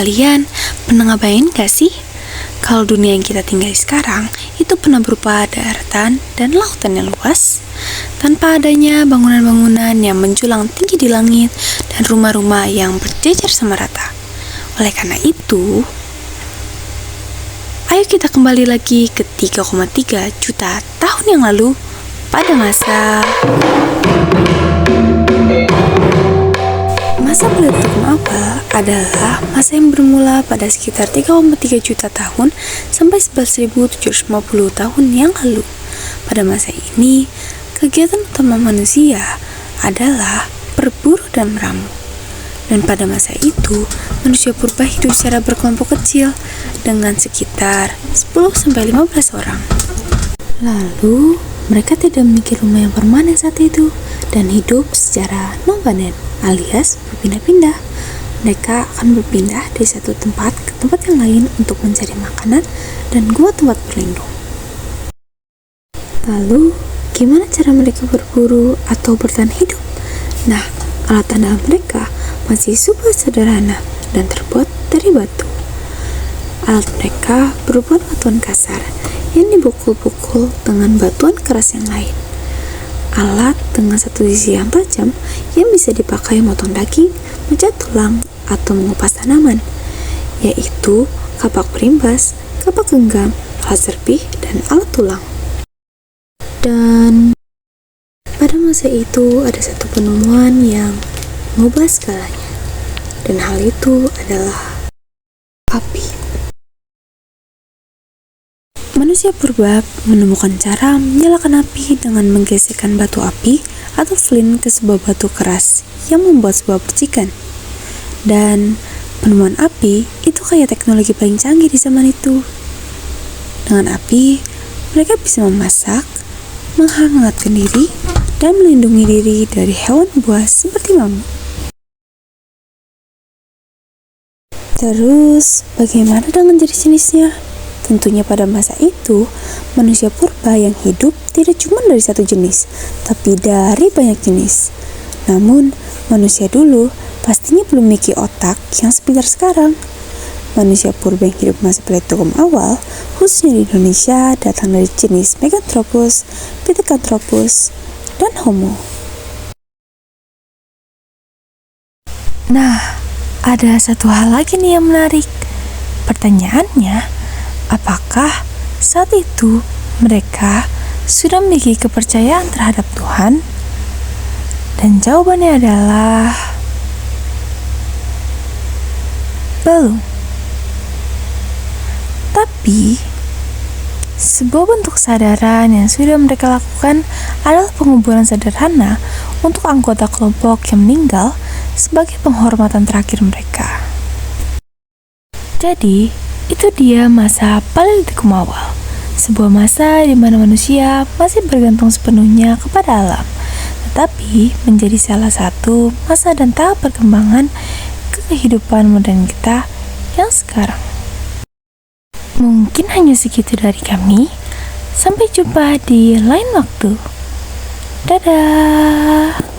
Kalian pernah ngebayangin gak sih kalau dunia yang kita tinggali sekarang itu pernah berupa daratan dan lautan yang luas, tanpa adanya bangunan-bangunan yang menjulang tinggi di langit dan rumah-rumah yang berjejer sama rata. Oleh karena itu, ayo kita kembali lagi ke 3,3 juta tahun yang lalu pada masa Paleozoikum awal adalah masa yang bermula pada sekitar 3,3 juta tahun sampai 11.750 tahun yang lalu. Pada masa ini, kegiatan utama manusia adalah berburu dan meramu. Dan pada masa itu, manusia purba hidup secara berkelompok kecil dengan sekitar 10-15 orang. Lalu, mereka tidak memiliki rumah yang permanen saat itu dan hidup secara nomaden alias berpindah-pindah. Mereka akan berpindah dari satu tempat ke tempat yang lain untuk mencari makanan dan gua tempat berlindung. Lalu, gimana cara mereka berburu atau bertahan hidup? Nah, alat andalan mereka masih super sederhana dan terbuat dari batu. Alat mereka berupa batuan kasar yang dipukul-pukul dengan batuan keras yang lain. Alat dengan satu sisi yang tajam yang bisa dipakai memotong daging, mencat tulang, atau mengupas tanaman, yaitu kapak berimbas, kapak genggam, alat serpih, dan alat tulang. Dan pada masa itu ada satu penemuan yang mengubah segalanya, dan hal itu adalah api. Manusia purba menemukan cara menyalakan api dengan menggesekkan batu api atau flint ke sebuah batu keras yang membuat sebuah percikan. Dan penemuan api itu kayak teknologi paling canggih di zaman itu. Dengan api, mereka bisa memasak, menghangatkan diri, dan melindungi diri dari hewan buas seperti mamut. Terus, bagaimana dengan jenis-jenisnya? Tentunya pada masa itu, manusia purba yang hidup tidak cuma dari satu jenis, tapi dari banyak jenis. Namun, manusia dulu pastinya belum memiliki otak yang sepintar sekarang. Manusia purba yang hidup masa Paleozoikum awal, khususnya di Indonesia, datang dari jenis Meganthropus, Pithecanthropus, dan Homo. Nah, ada satu hal lagi nih yang menarik. Pertanyaannya, apakah saat itu mereka sudah memiliki kepercayaan terhadap Tuhan? Dan jawabannya adalah belum. Tapi sebuah bentuk kesadaran yang sudah mereka lakukan adalah penguburan sederhana untuk anggota kelompok yang meninggal sebagai penghormatan terakhir mereka. Jadi, itu dia masa Paleozoikum awal, sebuah masa di mana manusia masih bergantung sepenuhnya kepada alam, tetapi menjadi salah satu masa dan tahap perkembangan kehidupan modern kita yang sekarang. Mungkin hanya segitu dari kami. Sampai jumpa di lain waktu. Dadah.